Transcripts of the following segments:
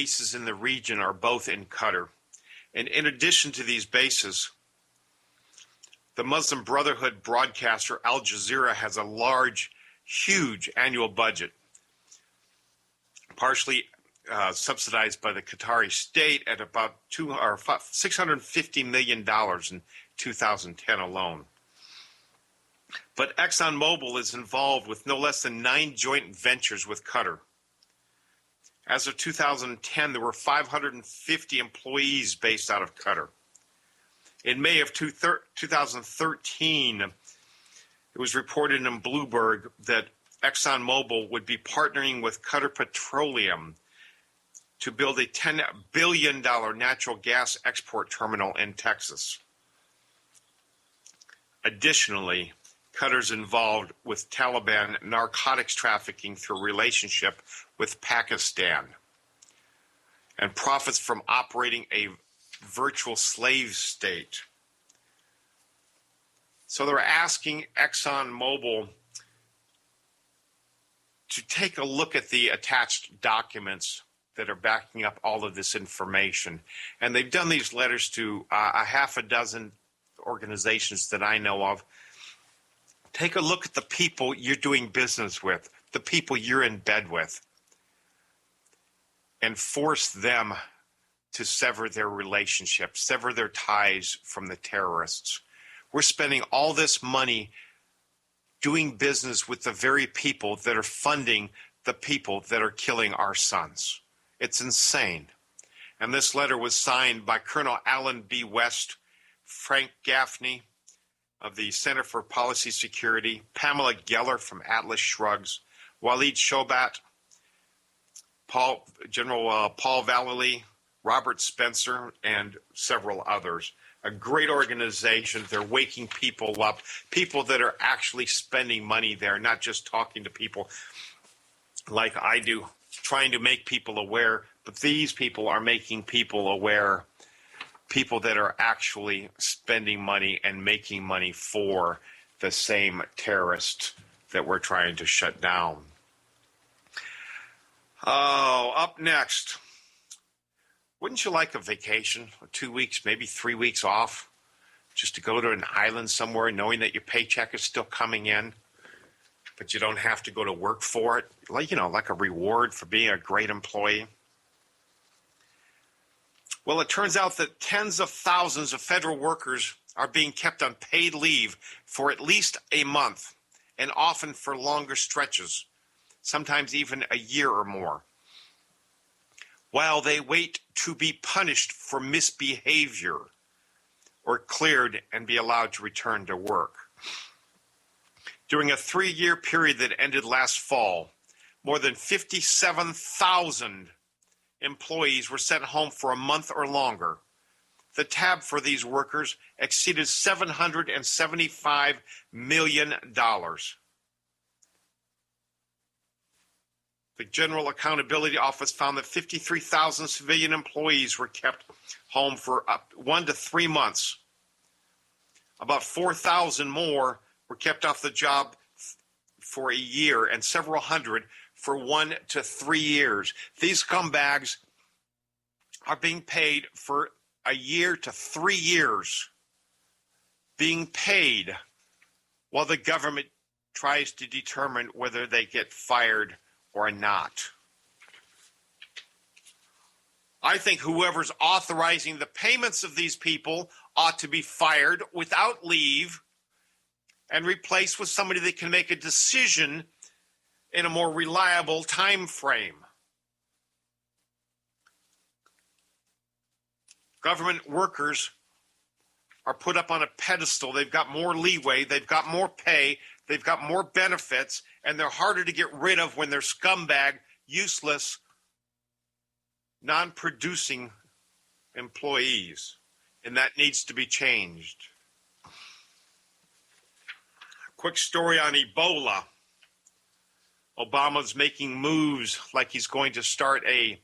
bases in the region are both in Qatar. And in addition to these bases, the Muslim Brotherhood broadcaster Al Jazeera has a huge annual budget, partially subsidized by the Qatari state at about $650 million in 2010 alone. But ExxonMobil is involved with no less than 9 joint ventures with Qatar. As of 2010, there were 550 employees based out of Qatar. In May of 2013, it was reported in Bloomberg that ExxonMobil would be partnering with Qatar Petroleum to build a $10 billion natural gas export terminal in Texas. Additionally, Qatar's involved with Taliban narcotics trafficking through a relationship with Pakistan and profits from operating a virtual slave state. So they're asking ExxonMobil to take a look at the attached documents that are backing up all of this information. And they've done these letters to a half a dozen organizations that I know of. Take a look at the people you're doing business with, the people you're in bed with, and force them to sever their relationships, sever their ties from the terrorists. We're spending all this money doing business with the very people that are funding the people that are killing our sons. It's insane. And this letter was signed by Colonel Alan B. West, Frank Gaffney of the Center for Policy Security, Pamela Geller from Atlas Shrugs, Waleed Shobat, General Paul Vallely, Robert Spencer, and several others. A great organization. They're waking people up, people that are actually spending money there, not just talking to people like I do, trying to make people aware, but these people are making people aware, people that are actually spending money and making money for the same terrorists that we're trying to shut down. Oh, up next. Wouldn't you like a vacation, 2 weeks, maybe 3 weeks off, just to go to an island somewhere knowing that your paycheck is still coming in, but you don't have to go to work for it, like a reward for being a great employee? Well, it turns out that tens of thousands of federal workers are being kept on paid leave for at least a month, and often for longer stretches, sometimes even a year or more, while they wait to be punished for misbehavior or cleared and be allowed to return to work. During a 3-year period that ended last fall, more than 57,000 employees were sent home for a month or longer. The tab for these workers exceeded $775 million. The General Accountability Office found that 53,000 civilian employees were kept home for 1 to 3 months. About 4,000 more were kept off the job for a year, and several hundred for 1 to 3 years. These scumbags are being paid for a year to 3 years, being paid while the government tries to determine whether they get fired or not. I think whoever's authorizing the payments of these people ought to be fired without leave and replaced with somebody that can make a decision in a more reliable time frame. Government workers are put up on a pedestal. They've got more leeway. They've got more pay. They've got more benefits, and they're harder to get rid of when they're scumbag, useless, non-producing employees. And that needs to be changed. Quick story on Ebola. Obama's making moves like he's going to start a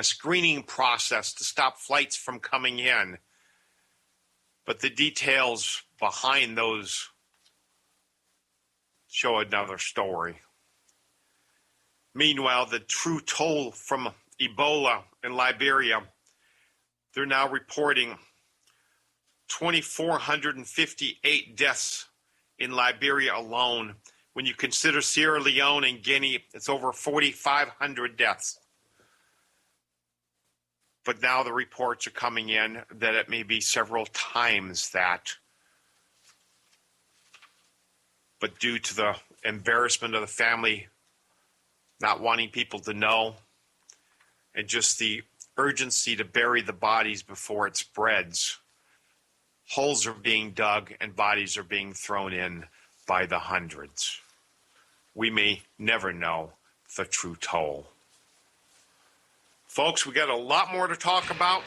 screening process to stop flights from coming in. But the details behind those show another story. Meanwhile, the true toll from Ebola in Liberia, they're now reporting 2,458 deaths in Liberia alone. When you consider Sierra Leone and Guinea, it's over 4,500 deaths. But now the reports are coming in that it may be several times that. But due to the embarrassment of the family not wanting people to know, and just the urgency to bury the bodies before it spreads, holes are being dug and bodies are being thrown in by the hundreds. We may never know the true toll. Folks, we got a lot more to talk about.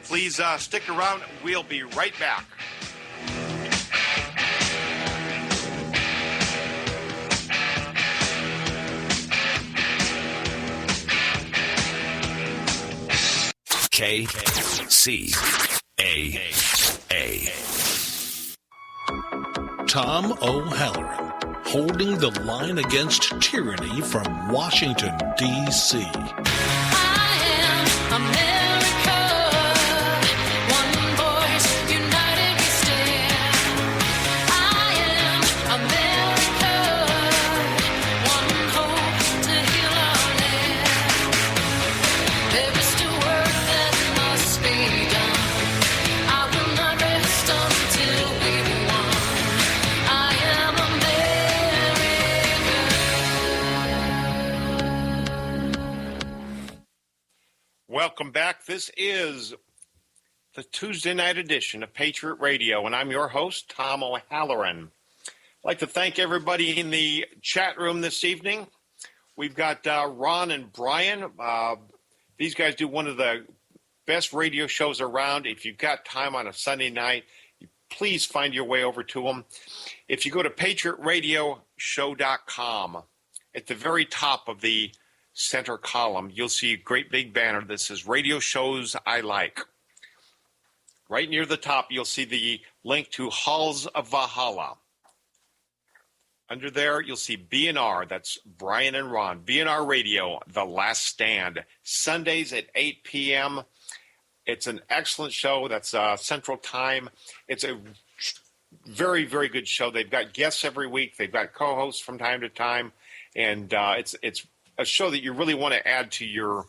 Please stick around. We'll be right back. KCAA. Tom O'Halloran, holding the line against tyranny from Washington, D.C. I am America. One voice, united we stand. I am America. One hope to heal our land. There is still work that must be done. I will not rest until we've won. I am America. Welcome back. This is the Tuesday night edition of Patriot Radio, and I'm your host, Tom O'Halloran. I'd like to thank everybody in the chat room this evening. We've got Ron and Brian. These guys do one of the best radio shows around. If you've got time on a Sunday night, please find your way over to them. If you go to Patriot-Radio-Show-Oct, at the very top of the center column, you'll see a great big banner that says Radio Shows I Like. Right near the top, you'll see the link to Halls of Valhalla. Under there, you'll see B&R. That's Brian and Ron. B&R Radio, The Last Stand. Sundays at 8 p.m. It's an excellent show. That's Central Time. It's a very, very good show. They've got guests every week. They've got co-hosts from time to time. And it's a show that you really want to add to your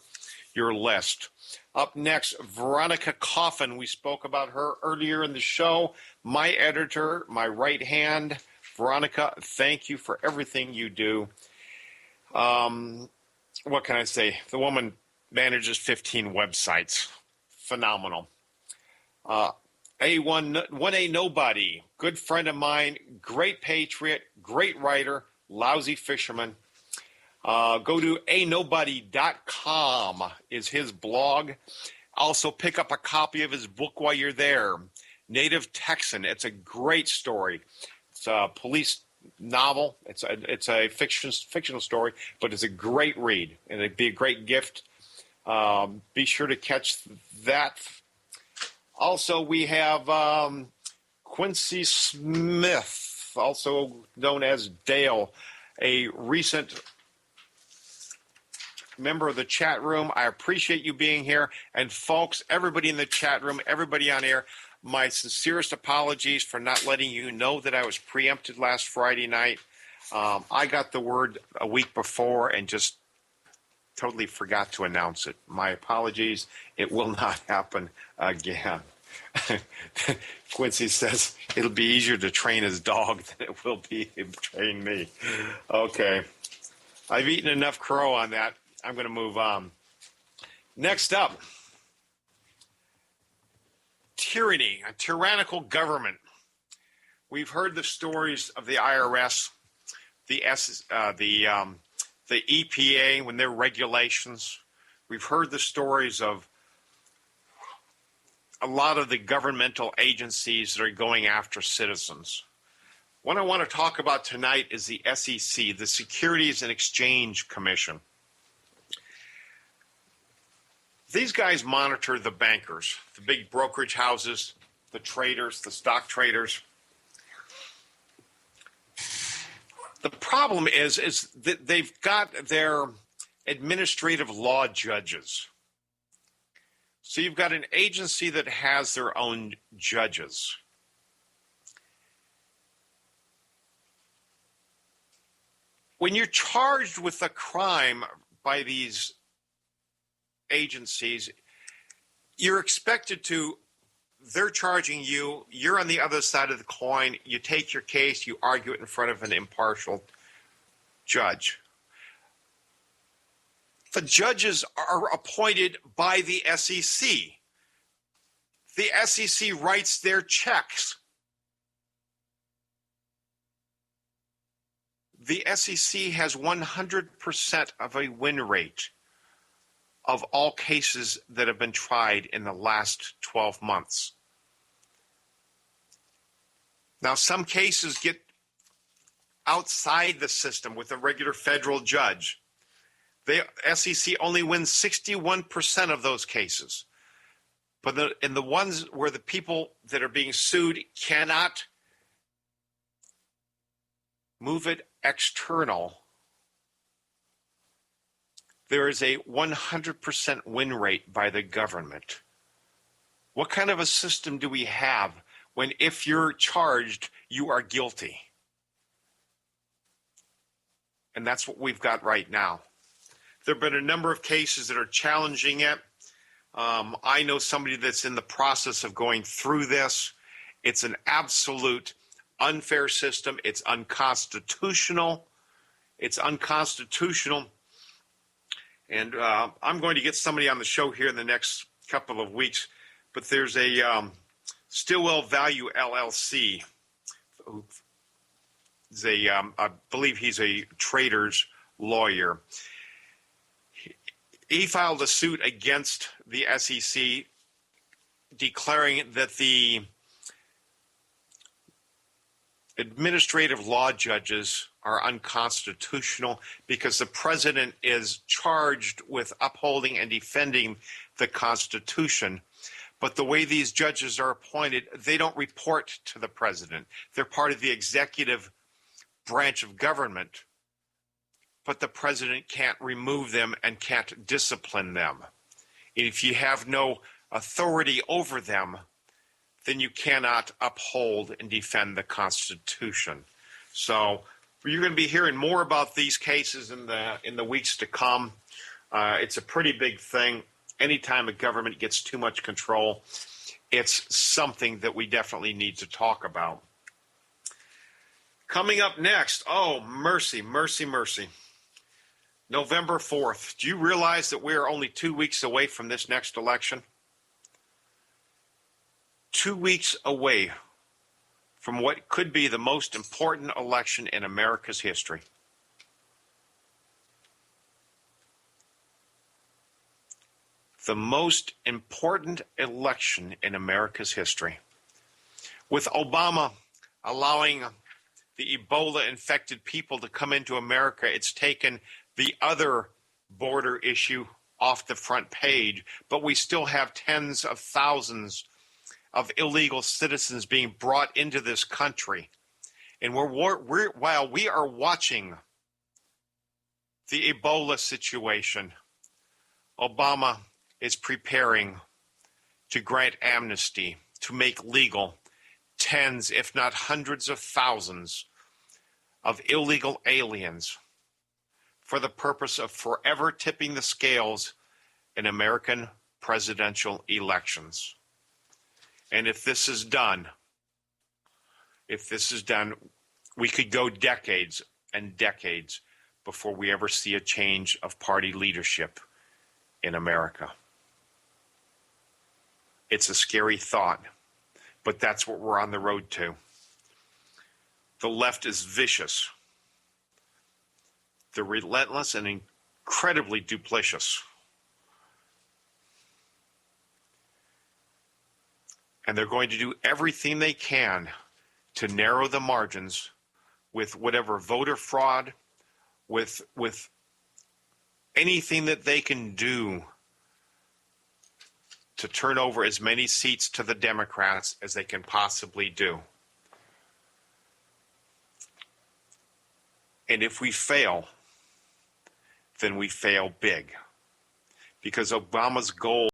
list. Up next, Veronica Coffin. We spoke about her earlier in the show. My editor, my right hand. Veronica, thank you for everything you do. What can I say? The woman manages 15 websites. Phenomenal. A1A Nobody, good friend of mine, great patriot, great writer, lousy fisherman. Go to anobody.com is his blog. Also pick up a copy of his book while you're there. Native Texan. It's a great story. It's a police novel. It's a fictional story, but it's a great read, and it'd be a great gift. Be sure to catch that. Also, we have Quincy Smith, also known as Dale, a recent member of the chat room. I appreciate you being here. And folks, everybody in the chat room, everybody on air, my sincerest apologies for not letting you know that I was preempted last Friday night. I got the word a week before and just totally forgot to announce it. My apologies. It will not happen again. Quincy says it'll be easier to train his dog than it will be to train me. Okay. I've eaten enough crow on that. I'm going to move on. Next up, tyranny, a tyrannical government. We've heard the stories of the IRS, the EPA when their regulations. We've heard the stories of a lot of the governmental agencies that are going after citizens. What I want to talk about tonight is the SEC, the Securities and Exchange Commission. These guys monitor the bankers, the big brokerage houses, the traders, the stock traders. The problem is that they've got their administrative law judges. So you've got an agency that has their own judges. When you're charged with a crime by these agencies, you're expected to, they're charging you, you're on the other side of the coin, you take your case, you argue it in front of an impartial judge. The judges are appointed by the SEC. The SEC writes their checks. The SEC has 100% of a win rate of all cases that have been tried in the last 12 months. Now, some cases get outside the system with a regular federal judge. The SEC only wins 61% of those cases. But in the ones where the people that are being sued cannot move it external, there is a 100% win rate by the government. What kind of a system do we have when if you're charged, you are guilty? And that's what we've got right now. There have been a number of cases that are challenging it. I know somebody that's in the process of going through this. It's an absolute unfair system. It's unconstitutional. It's unconstitutional. And I'm going to get somebody on the show here in the next couple of weeks. But there's a Stillwell Value LLC. I believe he's a trader's lawyer. He filed a suit against the SEC declaring that the administrative law judges are unconstitutional because the president is charged with upholding and defending the Constitution. But the way these judges are appointed, they don't report to the president. They're part of the executive branch of government. But the president can't remove them and can't discipline them. If you have no authority over them, then you cannot uphold and defend the Constitution. So you're going to be hearing more about these cases in the weeks to come. It's a pretty big thing. Anytime a government gets too much control, it's something that we definitely need to talk about. Coming up next, oh, mercy, mercy, mercy. November 4th. Do you realize that we are only 2 weeks away from this next election? 2 weeks away from what could be the most important election in America's history. The most important election in America's history. With Obama allowing the Ebola-infected people to come into America, it's taken the other border issue off the front page, but we still have tens of thousands of illegal citizens being brought into this country. And while we are watching the Ebola situation, Obama is preparing to grant amnesty, to make legal tens, if not hundreds of thousands of illegal aliens for the purpose of forever tipping the scales in American presidential elections. And if this is done, we could go decades and decades before we ever see a change of party leadership in America. It's a scary thought, but that's what we're on the road to. The left is vicious. They're relentless and incredibly duplicitous. And they're going to do everything they can to narrow the margins with whatever voter fraud, with anything that they can do to turn over as many seats to the Democrats as they can possibly do. And if we fail, then we fail big. Because Obama's goal